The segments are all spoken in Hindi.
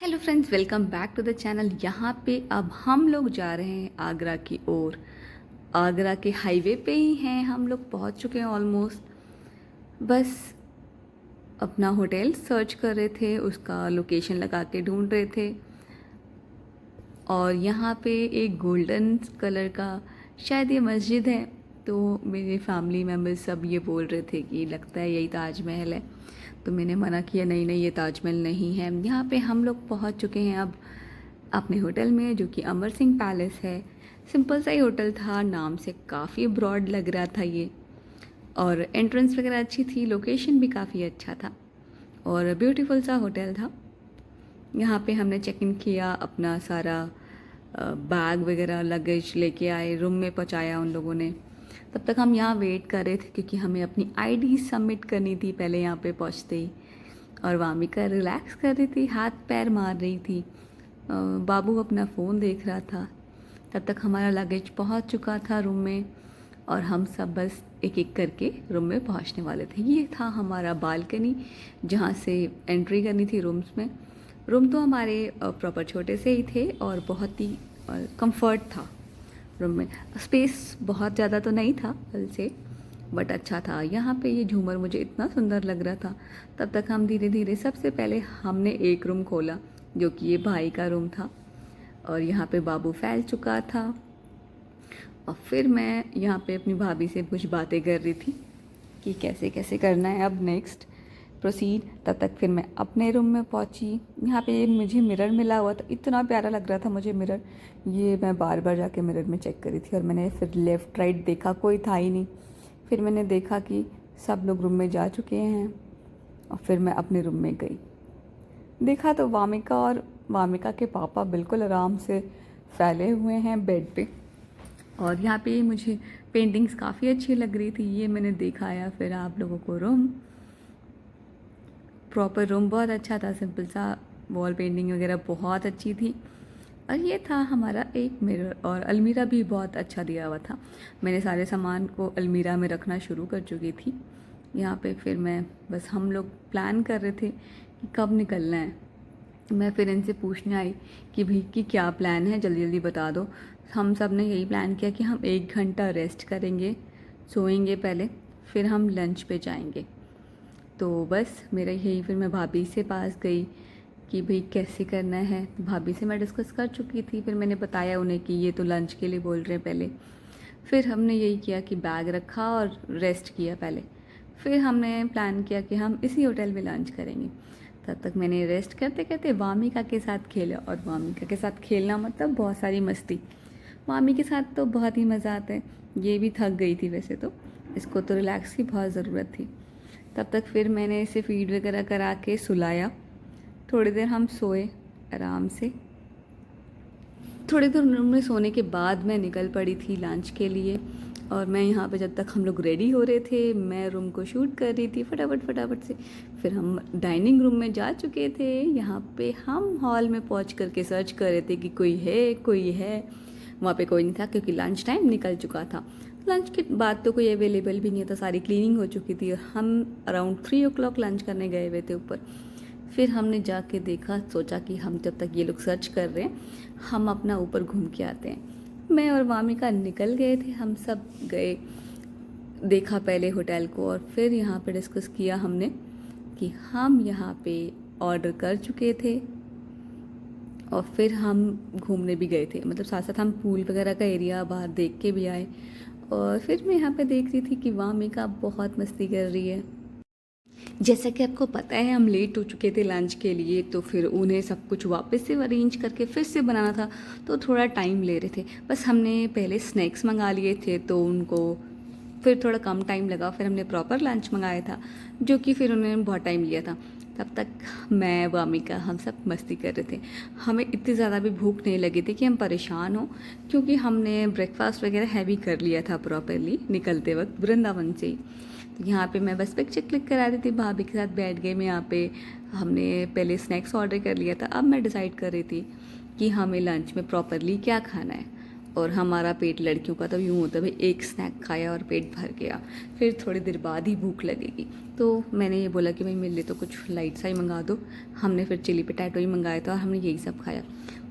Hello friends, welcome back to the channel. यहाँ पे अब हम लोग जा रहे हैं आगरा की ओर। आगरा के हाईवे पे ही हैं, हम लोग पहुँच चुके हैं ऑलमोस्ट। बस अपना होटल सर्च कर रहे थे, उसका लोकेशन लगा के ढूंढ रहे थे। और यहाँ पे एक गोल्डन कलर का शायद ये मस्जिद है, तो मेरे फैमिली मेम्बर्स सब ये बोल रहे थे कि लगता है यही ताजमहल है। तो मैंने मना किया, नहीं नहीं, ये ताजमहल नहीं है। यहाँ पे हम लोग पहुँच चुके हैं अब अपने होटल में, जो कि अमर सिंह पैलेस है। सिंपल सा ही होटल था, नाम से काफ़ी ब्रॉड लग रहा था ये। और एंट्रेंस वगैरह अच्छी थी, लोकेशन भी काफ़ी अच्छा था और ब्यूटीफुल सा होटल था। यहाँ पे हमने चेक इन किया, अपना सारा बैग वगैरह लगेज लेके आए, रूम में पहुँचाया उन लोगों ने। तब तक हम यहाँ वेट कर रहे थे क्योंकि हमें अपनी आईडी सबमिट करनी थी पहले यहाँ पे पहुँचते ही। और वामिका रिलैक्स कर रही थी, हाथ पैर मार रही थी। बाबू अपना फ़ोन देख रहा था। तब तक हमारा लगेज पहुँच चुका था रूम में और हम सब बस एक एक करके रूम में पहुँचने वाले थे। ये था हमारा बालकनी जहाँ से एंट्री करनी थी रूम्स में। रूम तो हमारे प्रॉपर छोटे से ही थे और बहुत ही कंफर्ट था रूम में। स्पेस बहुत ज़्यादा तो नहीं था कल से, बट अच्छा था। यहाँ पे ये झूमर मुझे इतना सुंदर लग रहा था। तब तक हम धीरे धीरे, सबसे पहले हमने एक रूम खोला जो कि ये भाई का रूम था, और यहाँ पे बाबू फैल चुका था। और फिर मैं यहाँ पे अपनी भाभी से कुछ बातें कर रही थी कि कैसे कैसे करना है अब नेक्स्ट प्रोसीड। तब तक फिर मैं अपने रूम में पहुंची। यहाँ पे मुझे मिरर मिला हुआ था, इतना प्यारा लग रहा था मुझे मिरर। ये मैं बार बार जाके मिरर में चेक करी थी और मैंने फिर लेफ़्ट राइट देखा, कोई था ही नहीं। फिर मैंने देखा कि सब लोग रूम में जा चुके हैं और फिर मैं अपने रूम में गई। देखा तो वामिका और वामिका के पापा बिल्कुल आराम से फैले हुए हैं बेड पे। और यहाँ पे मुझे पेंटिंग्स काफ़ी अच्छी लग रही थी, ये मैंने दिखाया फिर आप लोगों को। रूम, प्रॉपर रूम बहुत अच्छा था, सिंपल सा, वॉल पेंटिंग वगैरह बहुत अच्छी थी। और ये था हमारा एक मिरर, और अलमीरा भी बहुत अच्छा दिया हुआ था। मैंने सारे सामान को अलमीरा में रखना शुरू कर चुकी थी। यहाँ पे फिर मैं बस, हम लोग प्लान कर रहे थे कि कब निकलना है। मैं फिर इनसे पूछने आई कि भाई कि क्या प्लान है, जल्दी जल्दी बता दो। हम सब ने यही प्लान किया कि हम 1 घंटा रेस्ट करेंगे, सोएंगे पहले, फिर हम लंच पे जाएंगे। तो बस मेरा यही, फिर मैं भाभी से पास गई कि भाई कैसे करना है। तो भाभी से मैं डिस्कस कर चुकी थी, फिर मैंने बताया उन्हें कि ये तो लंच के लिए बोल रहे हैं पहले। फिर हमने यही किया कि बैग रखा और रेस्ट किया पहले। फिर हमने प्लान किया कि हम इसी होटल में लंच करेंगे। तब तक मैंने रेस्ट करते करते वामिका के साथ खेला, और वामिका के साथ खेलना मतलब बहुत सारी मस्ती। मामी के साथ तो बहुत ही मज़ा आता है। ये भी थक गई थी वैसे तो, इसको तो रिलैक्स की बहुत ज़रूरत थी। तब तक फिर मैंने इसे फीड वगैरह करा के सुलाया। थोड़ी देर हम सोए आराम से। थोड़ी देर रूम में सोने के बाद मैं निकल पड़ी थी लंच के लिए। और मैं यहाँ पे, जब तक हम लोग रेडी हो रहे थे, मैं रूम को शूट कर रही थी फटाफट फटाफट से। फिर हम डाइनिंग रूम में जा चुके थे। यहाँ पे हम हॉल में पहुँच करके सर्च कर रहे थे कि कोई है कोई है। वहाँ पे कोई नहीं था क्योंकि लंच टाइम निकल चुका था। लंच के बाद तो कोई अवेलेबल भी नहीं था, सारी क्लीनिंग हो चुकी थी। हम अराउंड 3 o'clock लंच करने गए हुए थे ऊपर। फिर हमने जाके देखा, सोचा कि हम जब तक ये लोग सर्च कर रहे हैं, हम अपना ऊपर घूम के आते हैं। मैं और वामिका निकल गए थे, हम सब गए, देखा पहले होटल को, और फिर यहाँ पे डिस्कस किया हमने कि हम यहाँ पे ऑर्डर कर चुके थे। और फिर हम घूमने भी गए थे, मतलब साथ साथ हम पूल वगैरह का एरिया बाहर देख के भी आए। और फिर मैं यहाँ पे देख रही थी कि वामिका बहुत मस्ती कर रही है। जैसा कि आपको पता है, हम लेट हो चुके थे लंच के लिए, तो फिर उन्हें सब कुछ वापस से अरेंज करके फिर से बनाना था, तो थोड़ा टाइम ले रहे थे। बस हमने पहले स्नैक्स मंगा लिए थे तो उनको फिर थोड़ा कम टाइम लगा। फिर हमने प्रॉपर लंच मंगाया था, जो कि फिर उन्होंने बहुत टाइम लिया था। तब तक मैं, वामिका, हम सब मस्ती कर रहे थे। हमें इतनी ज़्यादा भी भूख नहीं लगी थी कि हम परेशान हों, क्योंकि हमने ब्रेकफास्ट वगैरह हैवी कर लिया था प्रॉपरली निकलते वक्त वृंदावन से ही। तो यहाँ पे मैं बस पिक्चर क्लिक करा रही थी, भाभी के साथ बैठ गए। मैं यहाँ पे, हमने पहले स्नैक्स ऑर्डर कर लिया था। अब मैं डिसाइड कर रही थी कि हमें लंच में प्रॉपरली क्या खाना है। और हमारा पेट लड़कियों का तो यूँ होता है भाई, एक स्नैक खाया और पेट भर गया, फिर थोड़ी देर बाद ही भूख लगेगी। तो मैंने ये बोला कि भाई मेरे लिए तो कुछ लाइट सा ही मंगा दो। हमने फिर चिली पटैटो ही मंगाया था और हमने यही सब खाया।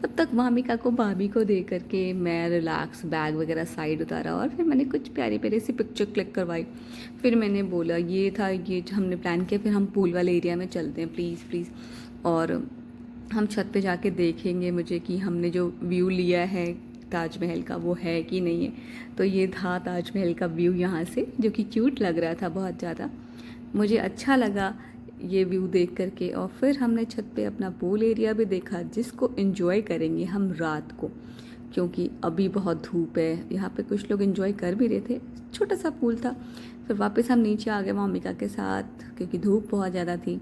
तब तक मामिका को भाभी को दे करके मैं रिलैक्स बैग वगैरह साइड उतारा और फिर मैंने कुछ प्यारी प्यारी सी पिक्चर क्लिक करवाई। फिर मैंने बोला ये था, ये हमने प्लान किया फिर हम पूल वाले एरिया में चलते हैं प्लीज़ प्लीज़, और हम छत पे जाके देखेंगे मुझे कि हमने जो व्यू लिया है ताजमहल का वो है कि नहीं है। तो ये था ताजमहल का व्यू यहाँ से, जो कि क्यूट लग रहा था बहुत ज़्यादा। मुझे अच्छा लगा ये व्यू देख करके। और फिर हमने छत पे अपना पूल एरिया भी देखा, जिसको एंजॉय करेंगे हम रात को, क्योंकि अभी बहुत धूप है। यहाँ पे कुछ लोग एंजॉय कर भी रहे थे, छोटा सा पूल था। फिर वापस हम नीचे आ गए मामिका के साथ, क्योंकि धूप बहुत ज़्यादा थी।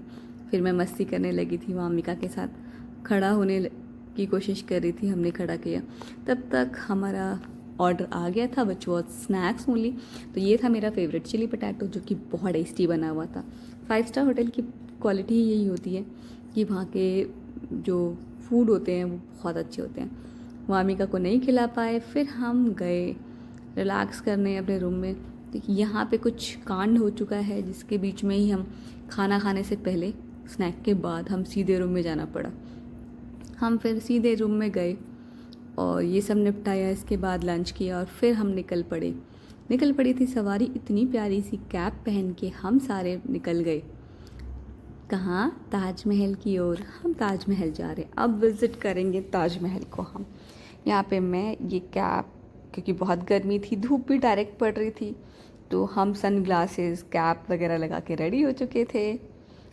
फिर मैं मस्ती करने लगी थी मामिका के साथ, खड़ा होने की कोशिश कर रही थी, हमने खड़ा किया। तब तक हमारा ऑर्डर आ गया था, विच वॉज स्नैक्स ओनली। तो ये था मेरा फेवरेट चिली पटैटो, जो कि बहुत टेस्टी बना हुआ था। 5 स्टार होटल की क्वालिटी ही यही होती है कि वहाँ के जो फूड होते हैं वो बहुत अच्छे होते हैं। वामिका को नहीं खिला पाए, फिर हम गए रिलैक्स करने अपने रूम में। देखिए यहाँ पे कुछ कांड हो चुका है, जिसके बीच में ही हम खाना खाने से पहले, स्नैक के बाद हम सीधे रूम में जाना पड़ा। हम फिर सीधे रूम में गए और ये सब निपटाया, इसके बाद लंच किया और फिर हम निकल पड़ी थी सवारी। इतनी प्यारी सी कैप पहन के हम सारे निकल गए। कहाँ? ताजमहल की ओर। हम ताजमहल जा रहे हैं, अब विज़िट करेंगे ताजमहल को हम। यहाँ पे मैं ये कैप, क्योंकि बहुत गर्मी थी, धूप भी डायरेक्ट पड़ रही थी, तो हम सन ग्लासेस कैप वगैरह लगा के रेडी हो चुके थे।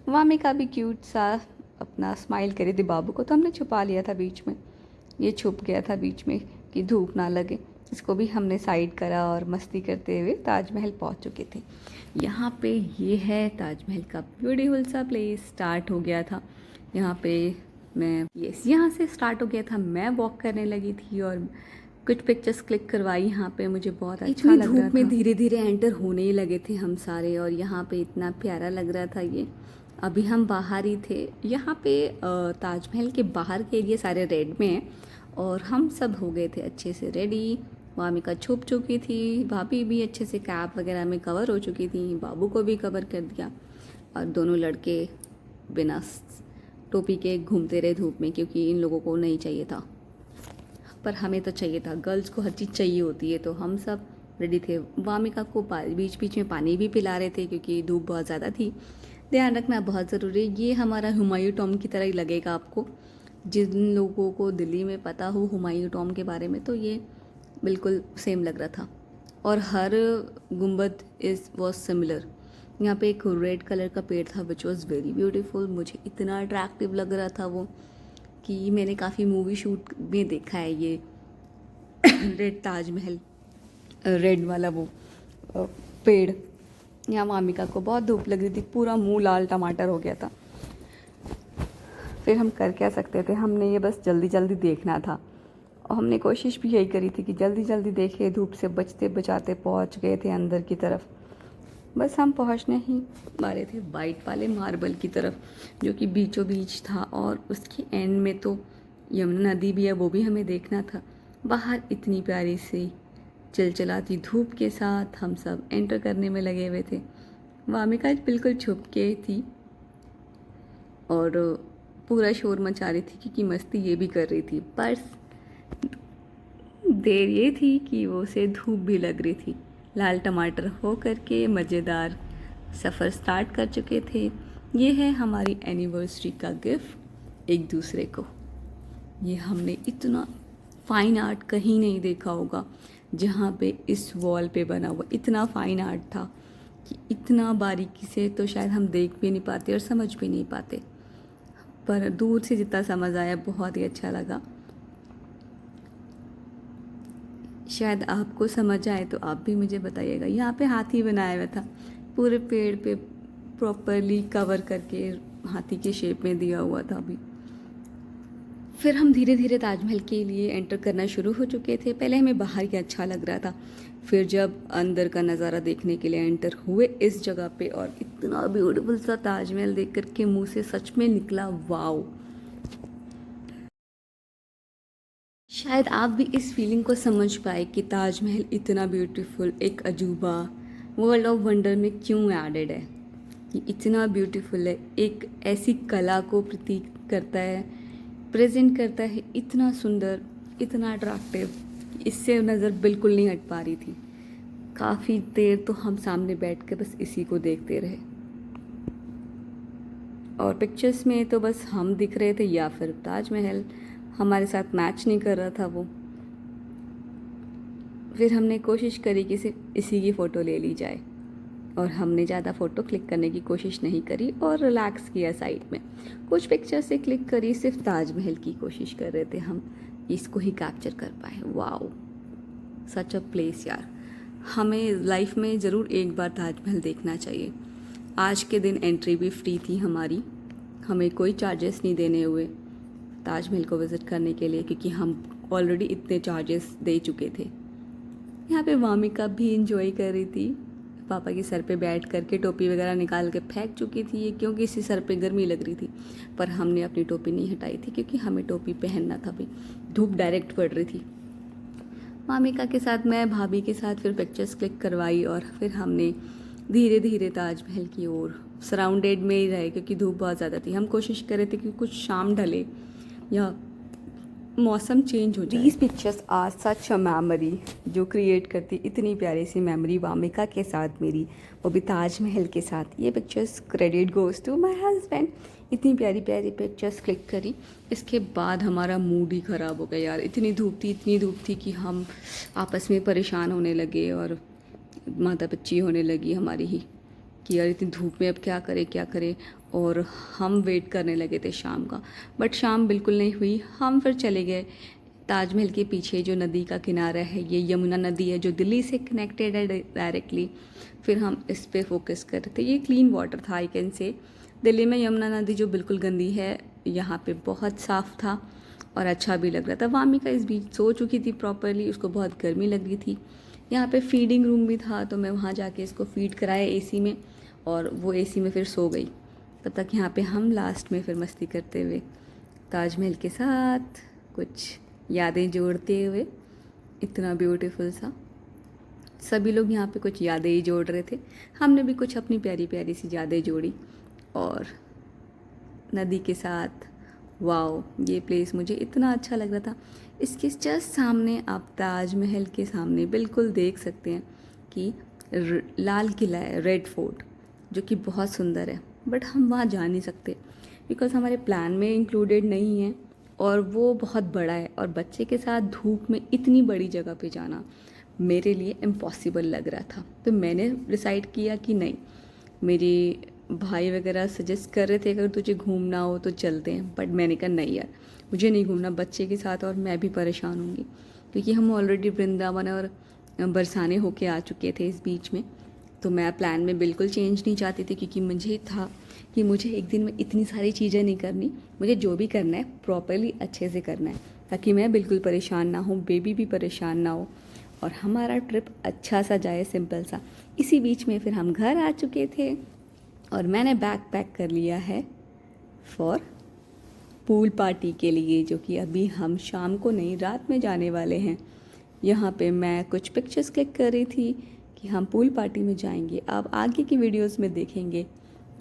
वामिका भी क्यूट सा अपना स्माइल करी थी बाबू को, तो हमने छुपा लिया था बीच में, ये छुप गया था बीच में कि धूप ना लगे। इसको भी हमने साइड करा और मस्ती करते हुए ताजमहल पहुंच चुके थे। यहाँ पे ये है ताजमहल का ब्यूटीफुल सा प्लेस। स्टार्ट हो गया था यहाँ पे, यहाँ से स्टार्ट हो गया था। मैं वॉक करने लगी थी और कुछ पिक्चर्स क्लिक करवाई। यहाँ पे मुझे बहुत अच्छा लग रहा था। धूप में धीरे धीरे एंटर होने ही लगे थे हम सारे, और यहाँ पे इतना प्यारा लग रहा था ये। अभी हम बाहर ही थे। यहाँ पे ताजमहल के बाहर के एरिया सारे रेड में हैं और हम सब हो गए थे अच्छे से रेडी। वामिका छुप चुकी थी, भाभी भी अच्छे से कैप वगैरह में कवर हो चुकी थी, बाबू को भी कवर कर दिया, और दोनों लड़के बिना टोपी के घूमते रहे धूप में, क्योंकि इन लोगों को नहीं चाहिए था, पर हमें तो चाहिए था। गर्ल्स को हर चीज़ चाहिए होती है, तो हम सब रेडी थे। वामिका को बीच बीच में पानी भी पिला रहे थे, क्योंकि धूप बहुत ज़्यादा थी। ध्यान रखना बहुत ज़रूरी है। ये हमारा हुमायूं टॉम की तरह ही लगेगा आपको। जिन लोगों को दिल्ली में पता हो हुमायूं टॉम के बारे में, तो ये बिल्कुल सेम लग रहा था। और हर गुंबद वॉज सिमिलर। यहाँ पे एक रेड कलर का पेड़ था, विच वॉज वेरी ब्यूटीफुल। मुझे इतना अट्रैक्टिव लग रहा था वो, कि मैंने काफ़ी मूवी शूट में देखा है ये रेड ताजमहल, रेड वाला वो पेड़। यहाँ मामिका को बहुत धूप लग रही थी, पूरा मुंह लाल टमाटर हो गया था। फिर हम कर क्या सकते थे, हमने ये बस जल्दी जल्दी देखना था, और हमने कोशिश भी यही करी थी कि जल्दी जल्दी देखे। धूप से बचते बचाते पहुँच गए थे अंदर की तरफ। बस हम पहुँचने ही वाले थे वाइट वाले मार्बल की तरफ, जो कि बीचों बीच था, और उसके एंड में तो यमुना नदी भी है, वो भी हमें देखना था। बाहर इतनी प्यारी सी चिलचिलाती धूप के साथ हम सब एंटर करने में लगे हुए थे। वामिका बिल्कुल छुप के थी और पूरा शोर मचा रही थी, क्योंकि मस्ती ये भी कर रही थी। पर देर ये थी कि वो उसे धूप भी लग रही थी। लाल टमाटर हो करके मज़ेदार सफ़र स्टार्ट कर चुके थे। ये है हमारी एनिवर्सरी का गिफ्ट एक दूसरे को। ये हमने इतना फ़ाइन आर्ट कहीं नहीं देखा होगा, जहाँ पे इस वॉल पे बना हुआ इतना फ़ाइन आर्ट था कि इतना बारीकी से तो शायद हम देख भी नहीं पाते और समझ भी नहीं पाते, पर दूर से जितना समझ आया बहुत ही अच्छा लगा। शायद आपको समझ आए तो आप भी मुझे बताइएगा। यहाँ पे हाथी बनाया हुआ था, पूरे पेड़ पे प्रॉपरली कवर करके हाथी के शेप में दिया हुआ था अभी। फिर हम धीरे धीरे ताजमहल के लिए एंटर करना शुरू हो चुके थे। पहले हमें बाहर ही अच्छा लग रहा था, फिर जब अंदर का नज़ारा देखने के लिए एंटर हुए इस जगह पे, और इतना ब्यूटीफुल सा ताजमहल देख कर के मुँह से सच में निकला वाओ। शायद आप भी इस फीलिंग को समझ पाए कि ताजमहल इतना ब्यूटीफुल एक अजूबा वर्ल्ड ऑफ वंडर में क्यों एडेड है। कि इतना ब्यूटीफुल है, एक ऐसी कला को प्रतीक करता है, प्रेजेंट करता है, इतना सुंदर, इतना अट्रैक्टिव, इससे नज़र बिल्कुल नहीं हट पा रही थी। काफ़ी देर तो हम सामने बैठ के बस इसी को देखते रहे, और पिक्चर्स में तो बस हम दिख रहे थे या फिर ताजमहल हमारे साथ मैच नहीं कर रहा था वो। फिर हमने कोशिश करी कि सिर्फ इसी की फ़ोटो ले ली जाए, और हमने ज़्यादा फ़ोटो क्लिक करने की कोशिश नहीं करी और रिलैक्स किया साइड में। कुछ पिक्चर से क्लिक करी, सिर्फ ताजमहल की कोशिश कर रहे थे हम, इसको ही कैप्चर कर पाए। वाओ, सच अ प्लेस यार। हमें लाइफ में ज़रूर एक बार ताजमहल देखना चाहिए। आज के दिन एंट्री भी फ्री थी हमारी, हमें कोई चार्जेस नहीं देने हुए ताजमहल को विज़िट करने के लिए, क्योंकि हम ऑलरेडी इतने चार्जेस दे चुके थे। यहाँ पे वामिका भी इंजॉय कर रही थी, पापा के सर पे बैठ करके टोपी वगैरह निकाल के फेंक चुकी थी ये, क्योंकि इसी सर पे गर्मी लग रही थी। पर हमने अपनी टोपी नहीं हटाई थी, क्योंकि हमें टोपी पहनना था भी, धूप डायरेक्ट पड़ रही थी। मामिका के साथ मैं भाभी के साथ फिर पिक्चर्स क्लिक करवाई, और फिर हमने धीरे धीरे ताजमहल की ओर सराउंडेड में ही रहे, क्योंकि धूप बहुत ज़्यादा थी। हम कोशिश कर रहे थे कि कुछ शाम ढले या मौसम चेंज हो जाए। These pictures are such a memory, जो क्रिएट करती इतनी प्यारी सी मेमोरी वामिका के साथ मेरी, वो भी ताजमहल के साथ। ये pictures credit goes to my husband. इतनी प्यारी प्यारी पिक्चर्स क्लिक करी, इसके बाद हमारा मूड ही ख़राब हो गया यार। इतनी धूप थी कि हम आपस में परेशान होने लगे, और माता बच्ची होने लगी हमारी ही कि यार इतनी धूप में अब क्या करें। और हम वेट करने लगे थे शाम का, बट शाम बिल्कुल नहीं हुई। हम फिर चले गए ताजमहल के पीछे जो नदी का किनारा है, ये यमुना नदी है जो दिल्ली से कनेक्टेड है डायरेक्टली। फिर हम इस पे फोकस कर रहे थे। ये क्लीन वाटर था, आई कैन से। दिल्ली में यमुना नदी जो बिल्कुल गंदी है, यहाँ पे बहुत साफ़ था और अच्छा भी लग रहा था। वामिका इस बीच सो चुकी थी प्रॉपरली, उसको बहुत गर्मी लग रही थी। यहाँ पे फीडिंग रूम भी था, तो मैं वहाँ जाके इसको फीड कराया एसी में, और वो एसी में फिर सो गई। तब तक यहाँ पे हम लास्ट में फिर मस्ती करते हुए ताजमहल के साथ कुछ यादें जोड़ते हुए, इतना ब्यूटीफुल सा। सभी लोग यहाँ पे कुछ यादें ही जोड़ रहे थे, हमने भी कुछ अपनी प्यारी प्यारी सी यादें जोड़ी। और नदी के साथ, वाओ, ये प्लेस मुझे इतना अच्छा लग रहा था। इसके जस्ट सामने आप ताजमहल के सामने बिल्कुल देख सकते हैं कि लाल किला है, रेड फोर्ट, जो कि बहुत सुंदर है। बट हम वहाँ जा नहीं सकते बिकॉज़ हमारे प्लान में इंक्लूडेड नहीं है, और वो बहुत बड़ा है, और बच्चे के साथ धूप में इतनी बड़ी जगह पे जाना मेरे लिए इम्पॉसिबल लग रहा था। तो मैंने डिसाइड किया कि नहीं, मेरे भाई वगैरह सजेस्ट कर रहे थे अगर तुझे घूमना हो तो चलते हैं, बट मैंने कहा नहीं यार, मुझे नहीं घूमना बच्चे के साथ, और मैं भी परेशान होंगी, क्योंकि हम ऑलरेडी वृंदावन और बरसाने होके आ चुके थे इस बीच में। तो मैं प्लान में बिल्कुल चेंज नहीं चाहती थी, क्योंकि मुझे था कि मुझे एक दिन में इतनी सारी चीज़ें नहीं करनी, मुझे जो भी करना है प्रॉपरली अच्छे से करना है, ताकि मैं बिल्कुल परेशान ना हूँ, बेबी भी परेशान ना हो, और हमारा ट्रिप अच्छा सा जाए, सिंपल सा। इसी बीच में फिर हम घर आ चुके थे, और मैंने बैग पैक कर लिया है फॉर पूल पार्टी के लिए, जो कि अभी हम शाम को नहीं, रात में जाने वाले हैं। यहाँ पे मैं कुछ पिक्चर्स क्लिक कर रही थी कि हम पूल पार्टी में जाएंगे। आप आगे की वीडियोस में देखेंगे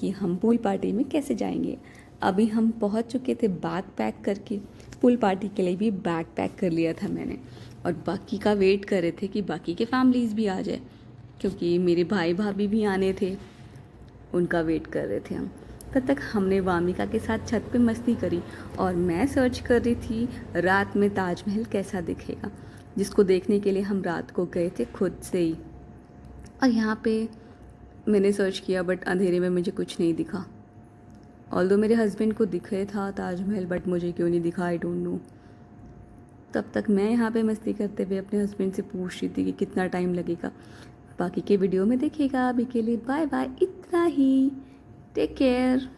कि हम पूल पार्टी में कैसे जाएंगे। अभी हम पहुँच चुके थे बैग पैक करके। पूल पार्टी के लिए भी बैग पैक कर लिया था मैंने, और बाकी का वेट कर रहे थे कि बाकी के फैमिलीज़ भी आ जाए, क्योंकि मेरे भाई भाभी भी आने थे, उनका वेट कर रहे थे हम। तब तक हमने वामिका के साथ छत पे मस्ती करी, और मैं सर्च कर रही थी रात में ताजमहल कैसा दिखेगा, जिसको देखने के लिए हम रात को गए थे खुद से ही। और यहाँ पे मैंने सर्च किया, बट अंधेरे में मुझे कुछ नहीं दिखा। ऑल्दो मेरे हस्बैंड को दिखे था ताजमहल, बट मुझे क्यों नहीं दिखा, आई डोंट नो। तब तक मैं यहाँ पे मस्ती करते हुए अपने हस्बैंड से पूछ रही थी कि कितना टाइम लगेगा। बाकी के वीडियो में देखिएगा। अभी के लिए बाय बाय, इतना ही। Take care.